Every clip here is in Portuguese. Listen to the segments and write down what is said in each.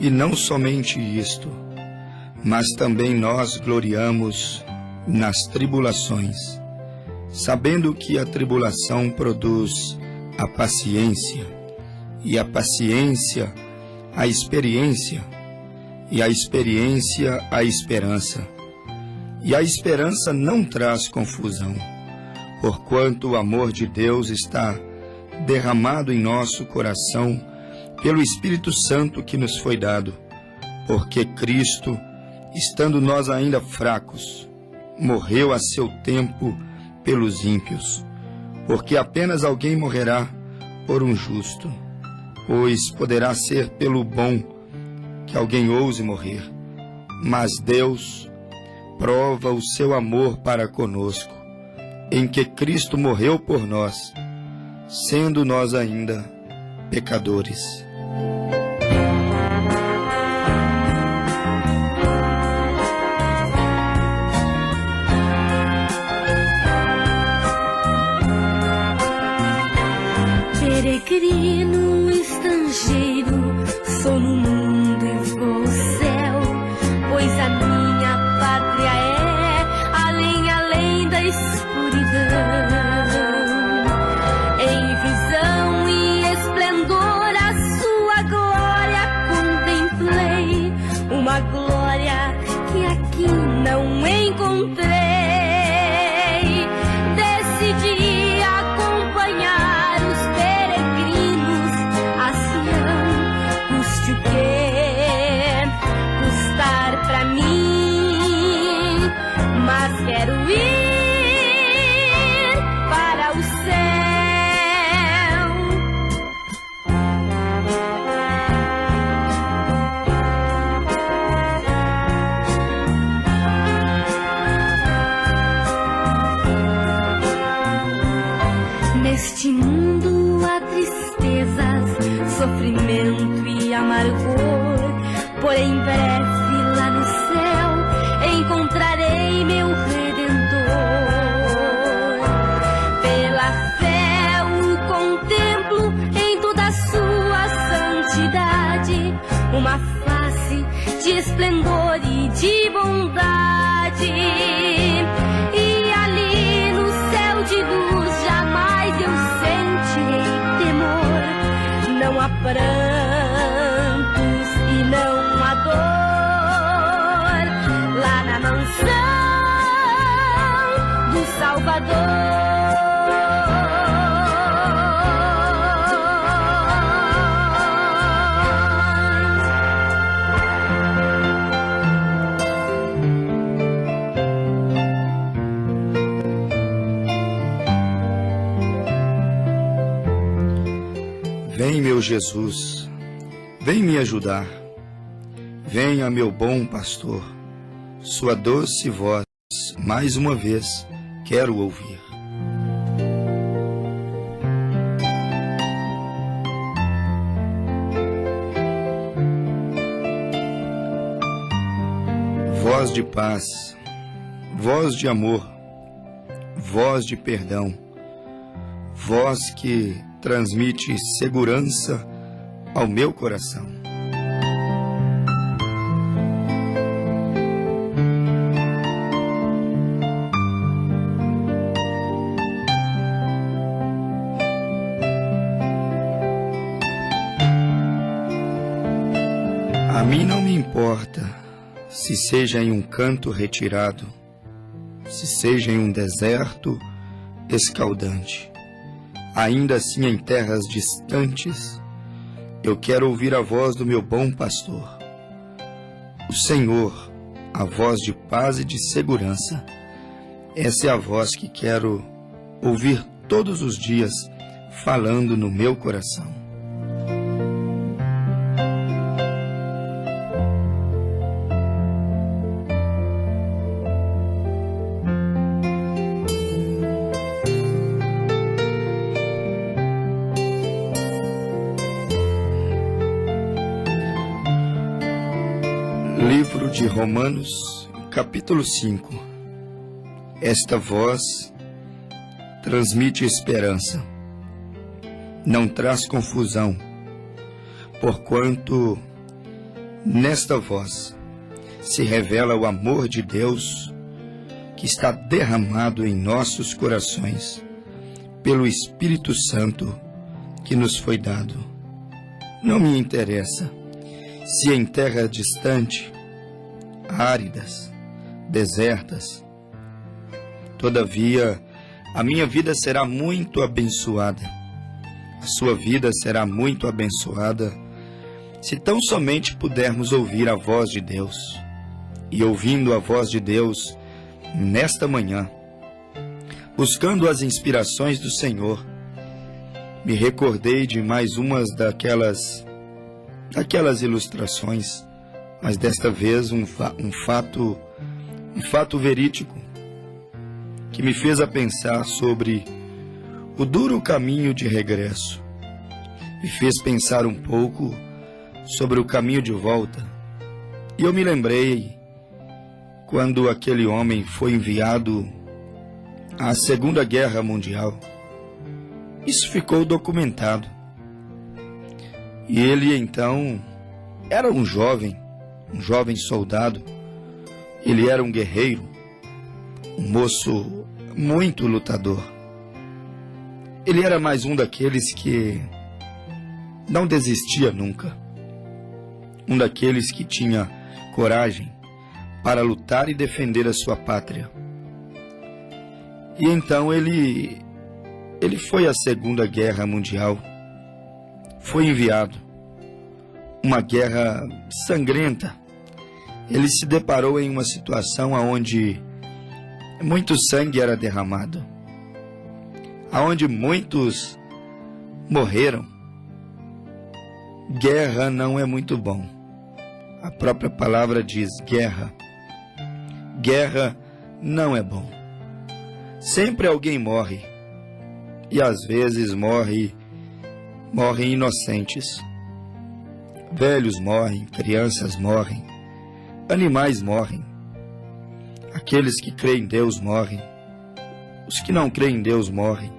E não somente isto, mas também nós gloriamos nas tribulações, sabendo que a tribulação produz a paciência, e a paciência a experiência, e a experiência a esperança. E a esperança não traz confusão, porquanto o amor de Deus está derramado em nosso coração pelo Espírito Santo que nos foi dado, porque Cristo, estando nós ainda fracos, morreu a seu tempo pelos ímpios, porque apenas alguém morrerá por um justo, pois poderá ser pelo bom que alguém ouse morrer, mas Deus prova o seu amor para conosco, em que Cristo morreu por nós, sendo nós ainda pecadores. Peregrino, estrangeiro, sou no mundo e vou ao céu, pois a minha pátria é além da escuridão. Em visão e esplendor a sua glória contemplei, uma glória que aqui não encontrei. Decidi acompanhar os peregrinos a Sião, custe o que custar pra mim, mas quero ir para o céu. Neste mundo há tristezas, sofrimento e amargor, porém breve lá no céu encontrarei meu Redentor. Pela fé o contemplo em toda a sua santidade, uma face de esplendor e de bondade. E ali no céu de luz jamais eu sentirei temor, não há prantos e não há dor, lá na mansão do Salvador. Vem, meu Jesus, vem me ajudar. Venha, meu bom pastor, sua doce voz, mais uma vez, quero ouvir. Voz de paz, voz de amor, voz de perdão, voz que transmite segurança ao meu coração. A mim não me importa se seja em um canto retirado, se seja em um deserto escaldante. Ainda assim, em terras distantes, eu quero ouvir a voz do meu bom pastor. O Senhor, a voz de paz e de segurança. Essa é a voz que quero ouvir todos os dias, falando no meu coração. Livro de Romanos, capítulo 5. Esta voz transmite esperança, não traz confusão, porquanto Nesta voz se revela o amor de Deus que está derramado em nossos corações pelo Espírito Santo que nos foi dado. Não me interessa se em terra distante, áridas, desertas. Todavia, a minha vida será muito abençoada. A sua vida será muito abençoada se tão somente pudermos ouvir a voz de Deus. E ouvindo a voz de Deus nesta manhã, buscando as inspirações do Senhor, me recordei de mais umas daquelas ilustrações, mas desta vez um fato verídico que me fez a pensar sobre o duro caminho de regresso. Me fez pensar um pouco sobre o caminho de volta. E eu me lembrei quando aquele homem foi enviado à Segunda Guerra Mundial. Isso ficou documentado. E ele então era um jovem soldado. Ele era um guerreiro, um moço muito lutador. Ele era mais um daqueles que não desistia nunca. Um daqueles que tinha coragem para lutar e defender a sua pátria. E então ele foi à Segunda Guerra Mundial. Foi enviado. Uma guerra sangrenta. Ele se deparou em uma situação onde muito sangue era derramado, aonde muitos morreram. Guerra não é muito bom. A própria palavra diz guerra. Guerra não é bom. Sempre alguém morre. E às vezes morrem inocentes. Velhos morrem, crianças morrem, animais morrem. Aqueles que creem em Deus morrem. Os que não creem em Deus morrem.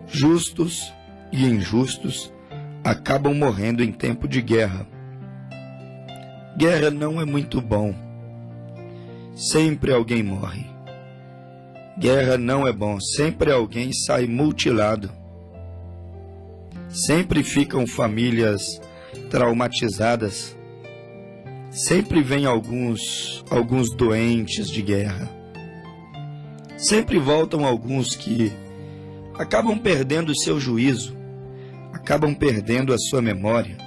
Justos e injustos acabam morrendo em tempo de guerra. Guerra não é muito bom. Sempre alguém morre. Guerra não é bom. Sempre alguém sai mutilado. Sempre ficam famílias traumatizadas. Sempre vem alguns doentes de guerra. Sempre voltam alguns que acabam perdendo o seu juízo, acabam perdendo a sua memória,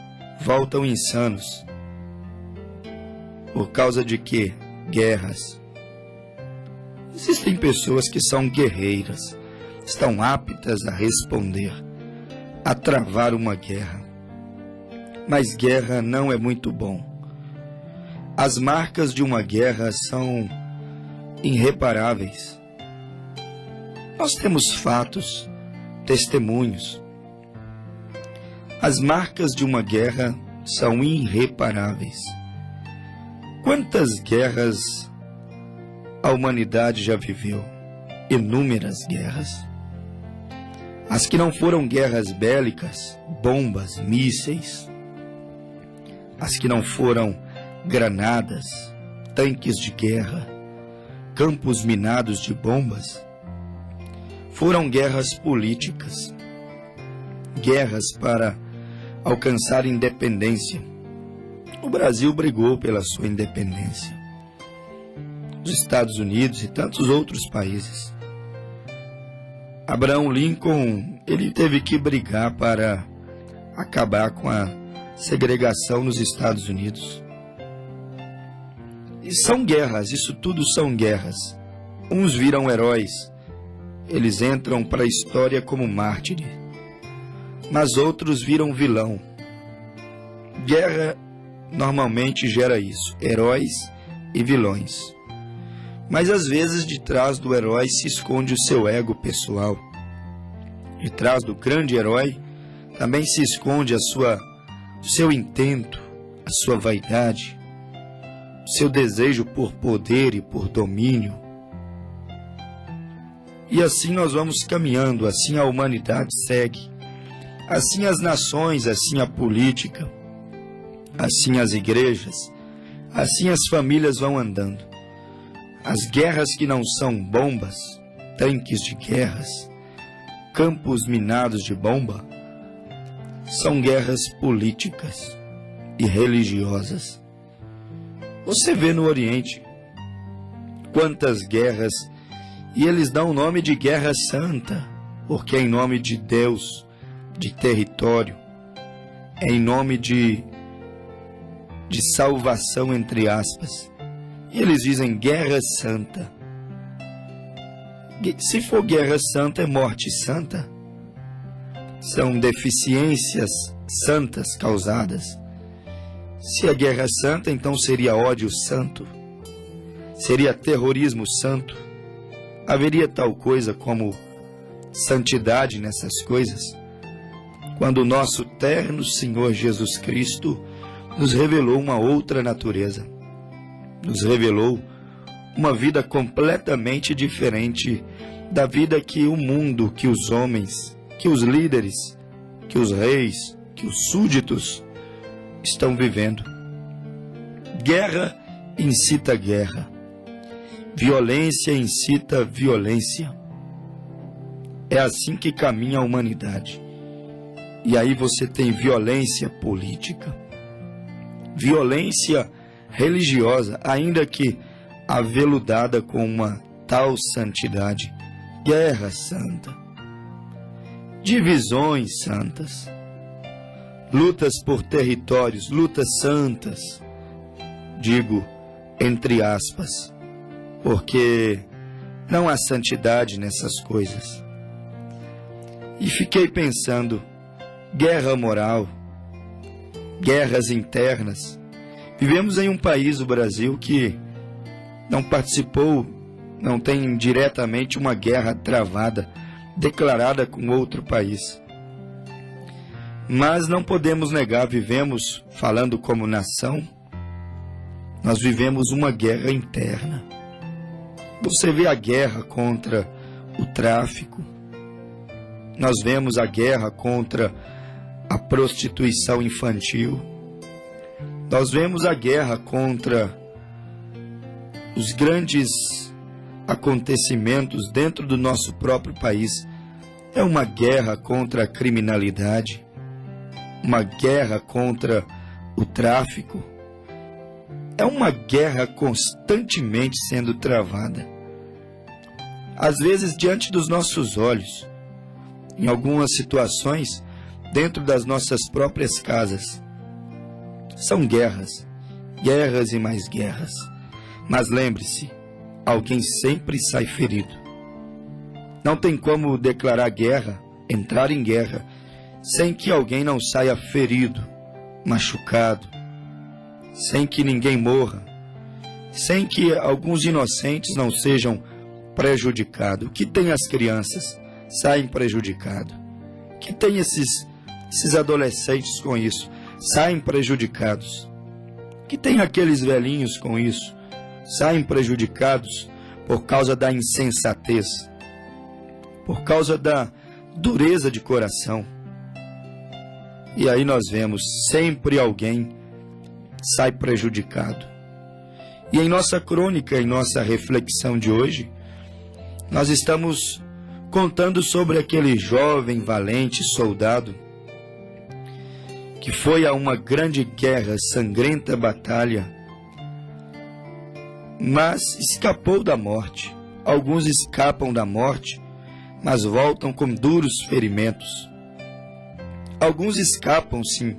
voltam insanos. Por causa de quê? Guerras. Existem pessoas que são guerreiras, estão aptas a responder, a travar uma guerra. Mas guerra não é muito bom. As marcas de uma guerra são irreparáveis. Nós temos fatos, testemunhos. As marcas de uma guerra são irreparáveis. Quantas guerras a humanidade já viveu? Inúmeras guerras. As que não foram guerras bélicas, bombas, mísseis. As que não foram granadas, tanques de guerra, campos minados de bombas, foram guerras políticas, guerras para alcançar independência. O Brasil brigou pela sua independência. Os Estados Unidos e tantos outros países. Abraham Lincoln, ele teve que brigar para acabar com a segregação nos Estados Unidos. E são guerras, isso tudo são guerras. Uns viram heróis, eles entram para a história como mártires, mas outros viram vilão. Guerra normalmente gera isso, heróis e vilões. Mas às vezes de trás do herói se esconde o seu ego pessoal. De trás do grande herói também se esconde o seu intento, a sua vaidade, o seu desejo por poder e por domínio. E assim nós vamos caminhando, assim a humanidade segue, assim as nações, assim a política, assim as igrejas, assim as famílias vão andando. As guerras que não são bombas, tanques de guerras, campos minados de bomba, são guerras políticas e religiosas. Você vê no Oriente quantas guerras, e eles dão o nome de guerra santa, porque é em nome de Deus, de território, é em nome de salvação, entre aspas. E eles dizem guerra santa. Se for guerra santa, é morte santa. São deficiências santas causadas. Se é guerra santa, então seria ódio santo. Seria terrorismo santo. Haveria tal coisa como santidade nessas coisas? Quando o nosso terno Senhor Jesus Cristo nos revelou uma outra natureza. Nos revelou uma vida completamente diferente da vida que o mundo, que os homens, que os líderes, que os reis, que os súditos estão vivendo. Guerra incita guerra. Violência incita violência. É assim que caminha a humanidade. E aí você tem violência política, violência religiosa, ainda que aveludada com uma tal santidade, guerra santa, divisões santas, lutas por territórios, lutas santas, digo entre aspas, porque não há santidade nessas coisas. E fiquei pensando, guerra moral, guerras internas. Vivemos em um país, o Brasil, que não participou, não tem diretamente uma guerra travada, declarada com outro país. Mas não podemos negar, vivemos, falando como nação, nós vivemos uma guerra interna. Você vê a guerra contra o tráfico, nós vemos a guerra contra a prostituição infantil, nós vemos a guerra contra os grandes acontecimentos dentro do nosso próprio país. É uma guerra contra a criminalidade, uma guerra contra o tráfico, é uma guerra constantemente sendo travada. Às vezes diante dos nossos olhos, em algumas situações, dentro das nossas próprias casas. São guerras, guerras e mais guerras. Mas lembre-se, alguém sempre sai ferido. Não tem como declarar guerra, entrar em guerra, sem que alguém não saia ferido, machucado, sem que ninguém morra, sem que alguns inocentes não sejam prejudicados. O que tem as crianças? Saem prejudicados. O que tem esses adolescentes com isso? Saem prejudicados. O que tem aqueles velhinhos com isso? Saem prejudicados por causa da insensatez, por causa da dureza de coração. E aí nós vemos, sempre alguém sai prejudicado. E em nossa crônica, em nossa reflexão de hoje, nós estamos contando sobre aquele jovem, valente soldado que foi a uma grande guerra, sangrenta batalha, mas escapou da morte. Alguns escapam da morte, mas voltam com duros ferimentos. Alguns escapam, sim,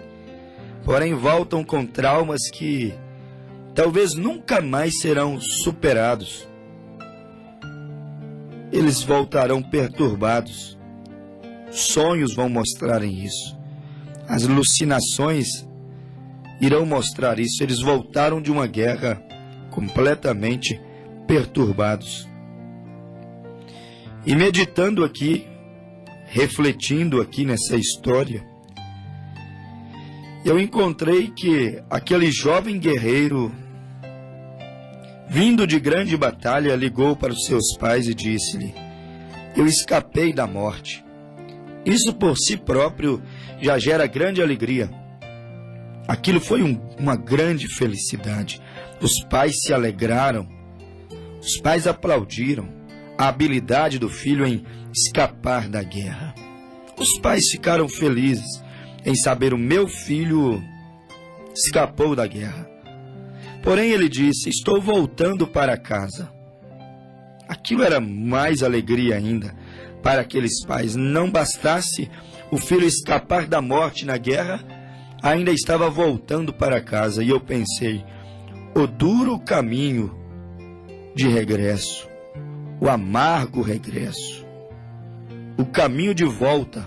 porém voltam com traumas que talvez nunca mais serão superados. Eles voltarão perturbados. Sonhos vão mostrarem isso. As alucinações irão mostrar isso. Eles voltaram de uma guerra completamente perturbados. E meditando aqui, refletindo aqui nessa história, eu encontrei que aquele jovem guerreiro, vindo de grande batalha, ligou para os seus pais e disse-lhe: eu escapei da morte. Isso por si próprio já gera grande alegria. Aquilo foi uma grande felicidade. Os pais se alegraram, os pais aplaudiram a habilidade do filho em escapar da guerra. Os pais ficaram felizes em saber o meu filho escapou da guerra. Porém, ele disse: estou voltando para casa. Aquilo era mais alegria ainda para aqueles pais. Não bastasse o filho escapar da morte na guerra, ainda estava voltando para casa. E eu pensei: o duro caminho de regresso, o amargo regresso, o caminho de volta,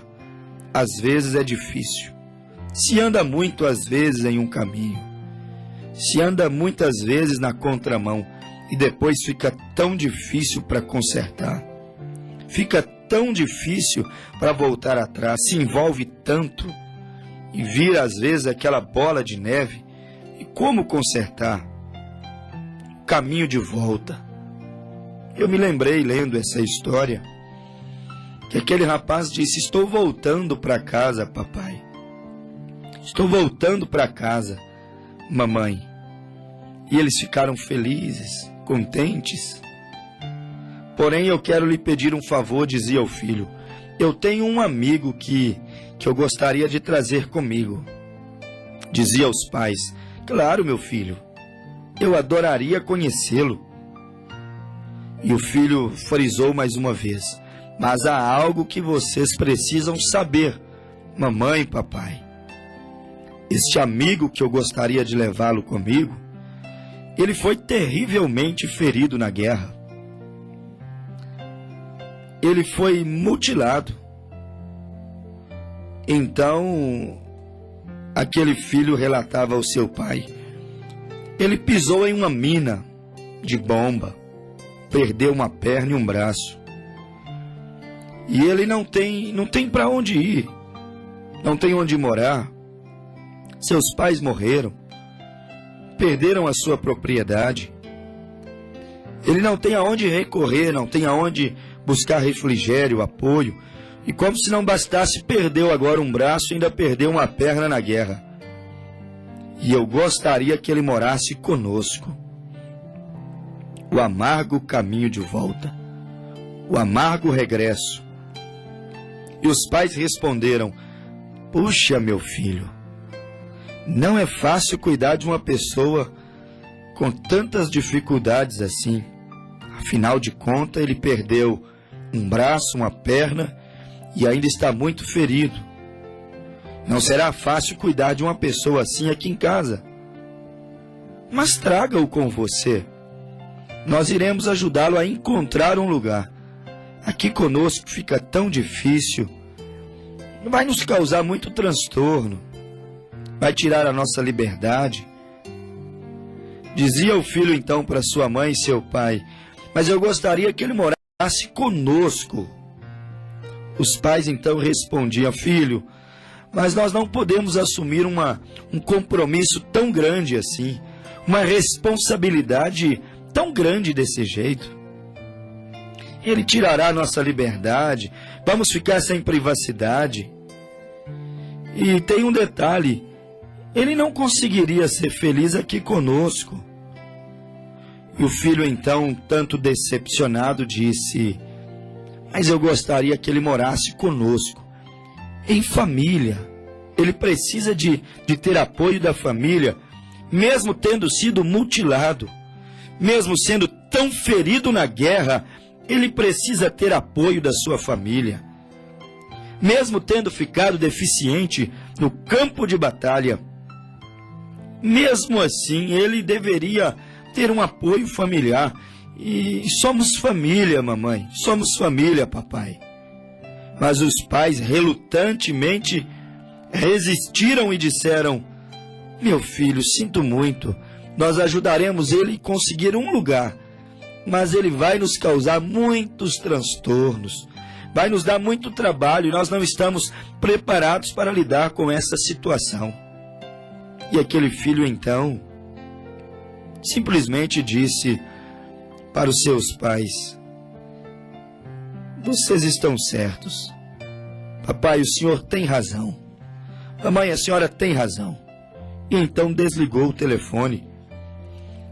às vezes é difícil. Se anda muito, às vezes, em um caminho. Se anda muitas vezes na contramão e depois fica tão difícil para consertar. Fica tão difícil para voltar atrás. Se envolve tanto e vira, às vezes, aquela bola de neve. E como consertar? Caminho de volta. Eu me lembrei, lendo essa história, que aquele rapaz disse: estou voltando para casa, papai. Estou voltando para casa, mamãe. E eles ficaram felizes, contentes. Porém, eu quero lhe pedir um favor, dizia o filho. Eu tenho um amigo que eu gostaria de trazer comigo. Dizia aos pais: claro, meu filho, eu adoraria conhecê-lo. E o filho frisou mais uma vez: mas há algo que vocês precisam saber, mamãe e papai. Este amigo que eu gostaria de levá-lo comigo, ele foi terrivelmente ferido na guerra. Ele foi mutilado. Então, aquele filho relatava ao seu pai: ele pisou em uma mina de bomba, perdeu uma perna e um braço. E ele não tem para onde ir, não tem onde morar. Seus pais morreram, perderam a sua propriedade. Ele não tem aonde recorrer, não tem aonde buscar refrigério, apoio. E como se não bastasse, perdeu agora um braço e ainda perdeu uma perna na guerra. E eu gostaria que ele morasse conosco. O amargo caminho de volta, o amargo regresso. E os pais responderam: puxa, meu filho, não é fácil cuidar de uma pessoa com tantas dificuldades assim. Afinal de contas, ele perdeu um braço, uma perna e ainda está muito ferido. Não será fácil cuidar de uma pessoa assim aqui em casa. Mas traga-o com você. Nós iremos ajudá-lo a encontrar um lugar. Aqui conosco fica tão difícil. Vai nos causar muito transtorno. Vai tirar a nossa liberdade. Dizia o filho então para sua mãe e seu pai: mas eu gostaria que ele morasse conosco. Os pais então respondiam: filho, mas nós não podemos assumir um compromisso tão grande assim, uma responsabilidade tão grande desse jeito. Ele tirará a nossa liberdade, vamos ficar sem privacidade. E tem um detalhe: ele não conseguiria ser feliz aqui conosco. E o filho então, tanto decepcionado, disse: mas eu gostaria que ele morasse conosco, em família. Ele precisa de ter apoio da família, mesmo tendo sido mutilado, mesmo sendo tão ferido na guerra, ele precisa ter apoio da sua família. Mesmo tendo ficado deficiente no campo de batalha, mesmo assim, ele deveria ter um apoio familiar. E somos família, mamãe. Somos família, papai. Mas os pais relutantemente resistiram e disseram: meu filho, sinto muito. Nós ajudaremos ele a conseguir um lugar, mas ele vai nos causar muitos transtornos. Vai nos dar muito trabalho e nós não estamos preparados para lidar com essa situação. E aquele filho então simplesmente disse para os seus pais: vocês estão certos. Papai, o senhor tem razão. Mamãe, a senhora tem razão. e então desligou o telefone.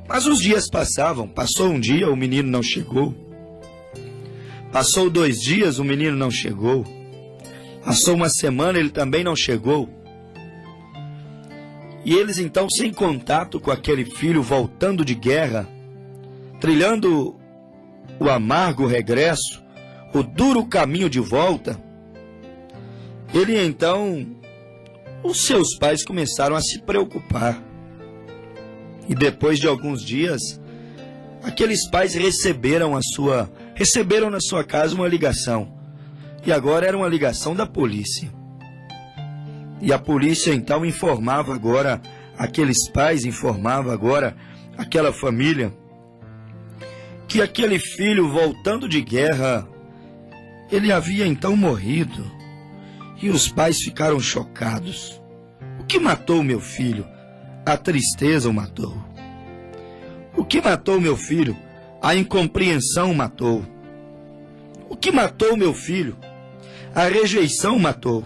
Mas os dias passavam. Passou um dia, o menino não chegou. Passou 2 dias, o menino não chegou. Passou uma semana, ele também não chegou. E eles então, sem contato com aquele filho, voltando de guerra, trilhando o amargo regresso, o duro caminho de volta, os seus pais começaram a se preocupar. E depois de alguns dias, aqueles pais receberam na sua casa uma ligação. E agora era uma ligação da polícia. E a polícia então informava agora, aqueles pais informavam agora aquela família, que aquele filho, voltando de guerra, ele havia então morrido. E os pais ficaram chocados. O que matou meu filho? A tristeza o matou. O que matou meu filho? A incompreensão matou. O que matou meu filho? A rejeição matou.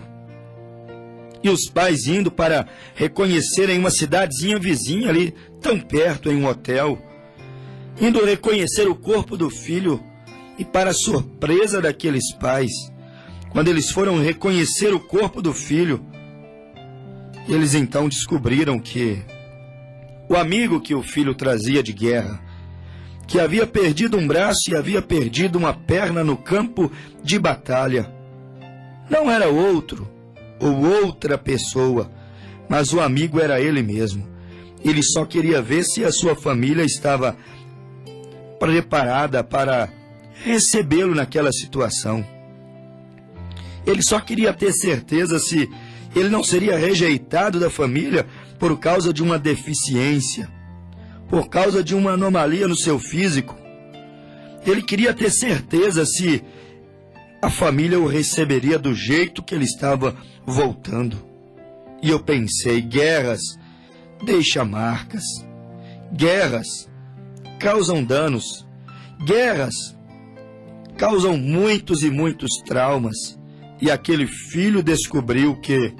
E os pais indo para reconhecer em uma cidadezinha vizinha ali, tão perto, em um hotel, indo reconhecer o corpo do filho, e para a surpresa daqueles pais, quando eles foram reconhecer o corpo do filho, eles então descobriram que o amigo que o filho trazia de guerra, que havia perdido um braço e havia perdido uma perna no campo de batalha, não era outro ou outra pessoa, mas o amigo era ele mesmo. Ele só queria ver se a sua família estava preparada para recebê-lo naquela situação. Ele só queria ter certeza se ele não seria rejeitado da família por causa de uma deficiência, por causa de uma anomalia no seu físico. Ele queria ter certeza se a família o receberia do jeito que ele estava voltando. E eu pensei, guerras deixam marcas, guerras causam danos, guerras causam muitos e muitos traumas. E aquele filho descobriu que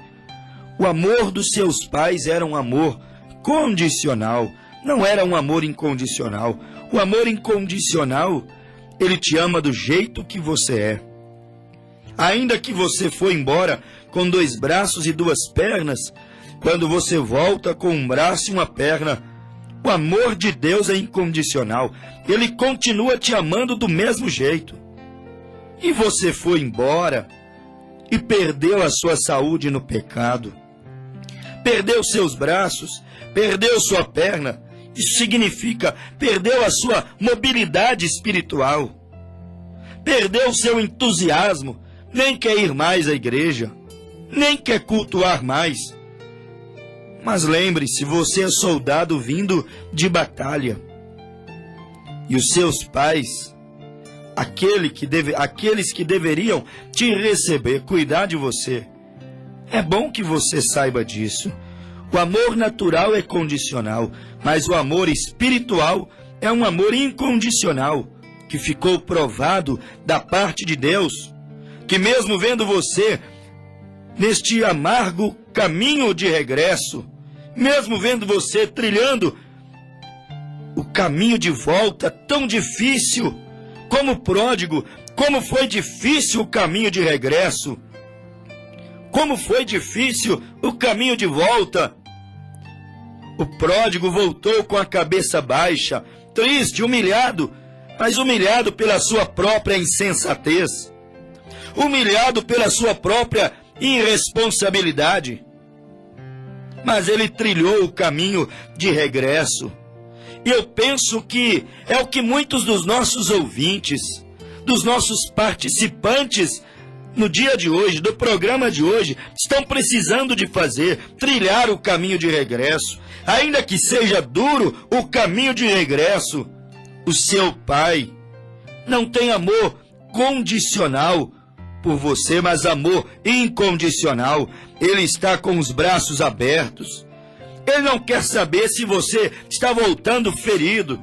o amor dos seus pais era um amor condicional, não era um amor incondicional. O amor incondicional, ele te ama do jeito que você é. Ainda que você for embora com 2 braços e 2 pernas, quando você volta com um braço e uma perna, o amor de Deus é incondicional. Ele continua te amando do mesmo jeito. E você foi embora e perdeu a sua saúde no pecado, perdeu seus braços, perdeu sua perna. Isso significa perdeu a sua mobilidade espiritual, perdeu seu entusiasmo, nem quer ir mais à igreja, nem quer cultuar mais. Mas lembre-se, você é soldado vindo de batalha. E os seus pais, aqueles que deveriam te receber, cuidar de você, é bom que você saiba disso. O amor natural é condicional, mas o amor espiritual é um amor incondicional, que ficou provado da parte de Deus, que mesmo vendo você neste amargo caminho de regresso, mesmo vendo você trilhando o caminho de volta tão difícil, como pródigo, como foi difícil o caminho de regresso, como foi difícil o caminho de volta. O pródigo voltou com a cabeça baixa, triste, humilhado, mas humilhado pela sua própria insensatez, humilhado pela sua própria irresponsabilidade. Mas ele trilhou o caminho de regresso. E eu penso que é o que muitos dos nossos ouvintes, dos nossos participantes no dia de hoje, do programa de hoje, estão precisando de fazer, trilhar o caminho de regresso. Ainda que seja duro o caminho de regresso, o seu pai não tem amor condicional por você, mas amor incondicional. Ele está com os braços abertos. Ele não quer saber se você está voltando ferido,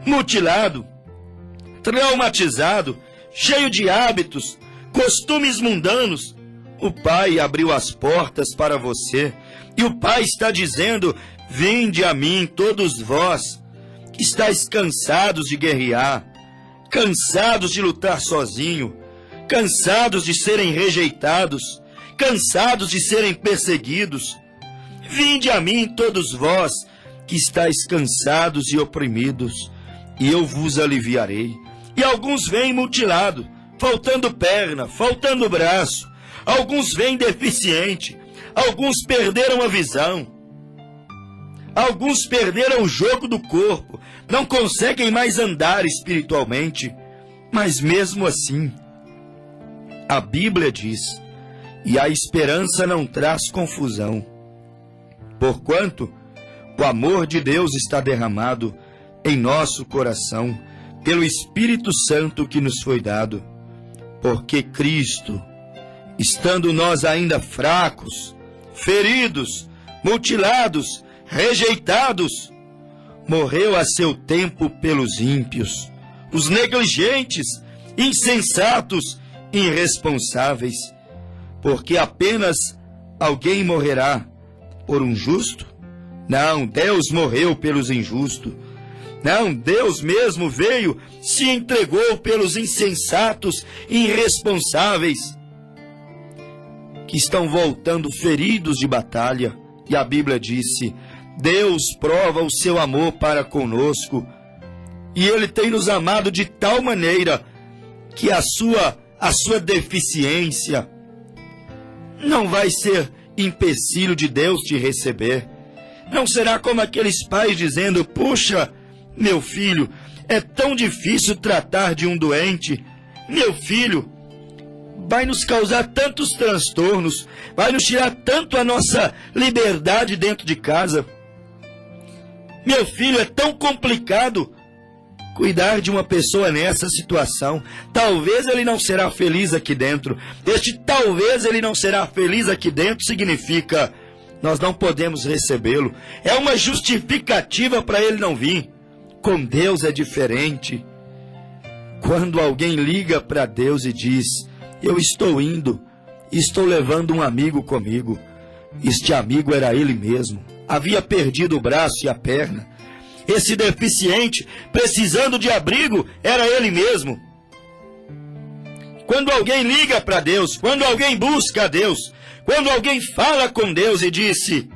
mutilado, traumatizado, cheio de hábitos, costumes mundanos, O Pai abriu as portas para você. E o Pai está dizendo: vinde a mim, todos vós, que estáis cansados de guerrear, cansados de lutar sozinho, cansados de serem rejeitados, cansados de serem perseguidos. Vinde a mim, todos vós, que estáis cansados e oprimidos, e eu vos aliviarei. E alguns vêm mutilados, faltando perna, faltando braço. Alguns vêm deficiente, alguns perderam a visão. Alguns perderam o jogo do corpo, não conseguem mais andar espiritualmente. Mas mesmo assim, a Bíblia diz: e a esperança não traz confusão, porquanto o amor de Deus está derramado em nosso coração pelo Espírito Santo que nos foi dado. Porque Cristo, estando nós ainda fracos, feridos, mutilados, rejeitados, morreu a seu tempo pelos ímpios, os negligentes, insensatos, irresponsáveis. Porque apenas alguém morrerá por um justo? Não, Deus morreu pelos injustos. Não, Deus mesmo veio, se entregou pelos insensatos e irresponsáveis, que estão voltando feridos de batalha. E a Bíblia disse: Deus prova o seu amor para conosco, e Ele tem nos amado de tal maneira que a sua deficiência não vai ser empecilho de Deus te receber. Não será como aqueles pais dizendo: puxa, meu filho, é tão difícil tratar de um doente. Meu filho, vai nos causar tantos transtornos, vai nos tirar tanto a nossa liberdade dentro de casa. Meu filho, é tão complicado cuidar de uma pessoa nessa situação. Talvez ele não será feliz aqui dentro. Talvez ele não será feliz aqui dentro significa: nós não podemos recebê-lo. É uma justificativa para ele não vir. Com Deus é diferente. Quando alguém liga para Deus e diz: eu estou indo, estou levando um amigo comigo. Este amigo era ele mesmo. Havia perdido o braço e a perna. Esse deficiente, precisando de abrigo, era ele mesmo. Quando alguém liga para Deus, quando alguém busca a Deus, quando alguém fala com Deus e disse: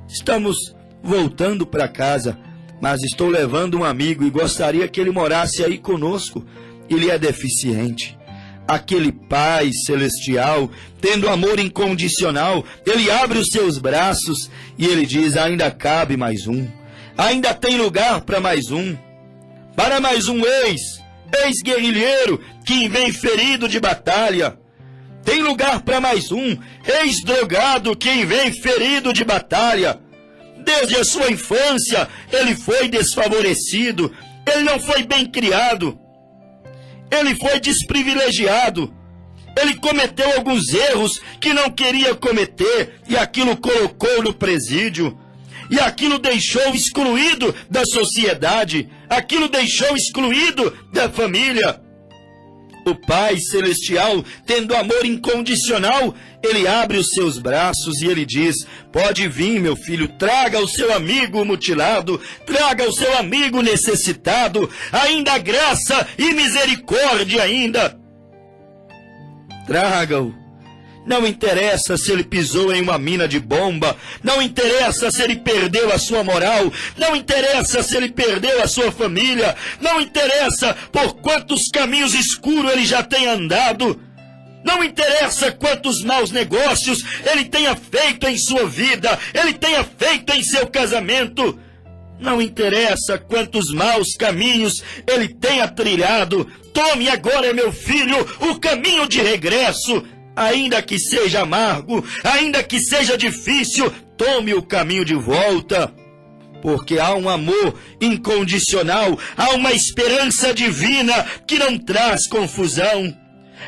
estamos voltando para casa, mas estou levando um amigo e gostaria que ele morasse aí conosco. Ele é deficiente. Aquele Pai celestial, tendo amor incondicional, Ele abre os seus braços e Ele diz: ainda cabe mais um. Ainda tem lugar para mais um. Para mais um ex-guerrilheiro que vem ferido de batalha. Tem lugar para mais um ex-drogado que vem ferido de batalha. Desde a sua infância, ele foi desfavorecido. Ele não foi bem criado. Ele foi desprivilegiado. Ele cometeu alguns erros que não queria cometer e aquilo colocou no presídio. E aquilo deixou excluído da sociedade. Aquilo deixou excluído da família. O Pai Celestial, tendo amor incondicional, Ele abre os seus braços e Ele diz: pode vir, meu filho, traga o seu amigo mutilado, traga o seu amigo necessitado, ainda há graça e misericórdia ainda. Traga-o. Não interessa se ele pisou em uma mina de bomba, não interessa se ele perdeu a sua moral, não interessa se ele perdeu a sua família, não interessa por quantos caminhos escuros ele já tem andado, não interessa quantos maus negócios ele tenha feito em sua vida, ele tenha feito em seu casamento, não interessa quantos maus caminhos ele tenha trilhado. Tome agora, meu filho, o caminho de regresso. Ainda que seja amargo, ainda que seja difícil, tome o caminho de volta. Porque há um amor incondicional, há uma esperança divina que não traz confusão.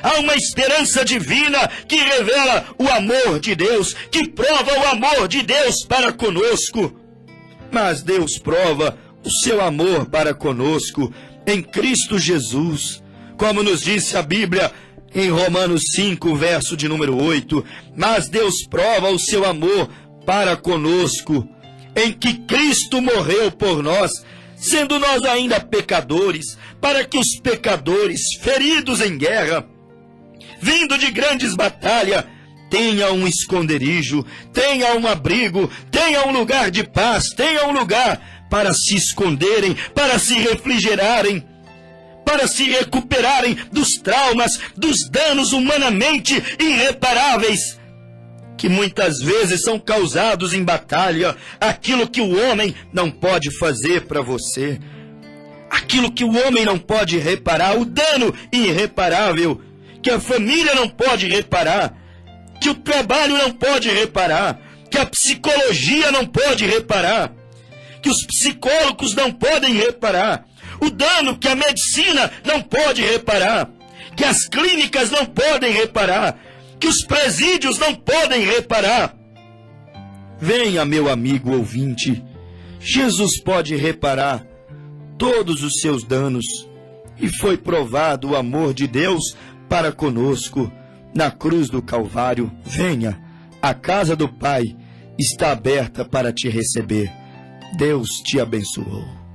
Há uma esperança divina que revela o amor de Deus, que prova o amor de Deus para conosco. Mas Deus prova o seu amor para conosco em Cristo Jesus. Como nos disse a Bíblia, Em Romanos 5, verso de número 8, mas Deus prova o seu amor para conosco, em que Cristo morreu por nós, sendo nós ainda pecadores, para que os pecadores, feridos em guerra, vindo de grandes batalhas, tenha um esconderijo, tenha um abrigo, tenha um lugar de paz, tenha um lugar para se esconderem, para se refrigerarem, para se recuperarem dos traumas, dos danos humanamente irreparáveis, que muitas vezes são causados em batalha. Aquilo que o homem não pode fazer para você, aquilo que o homem não pode reparar, o dano irreparável, que a família não pode reparar, que o trabalho não pode reparar, que a psicologia não pode reparar, que os psicólogos não podem reparar, o dano que a medicina não pode reparar, que as clínicas não podem reparar, que os presídios não podem reparar. Venha, meu amigo ouvinte, Jesus pode reparar todos os seus danos, e foi provado o amor de Deus para conosco na cruz do Calvário. Venha, a casa do Pai está aberta para te receber. Deus te abençoou.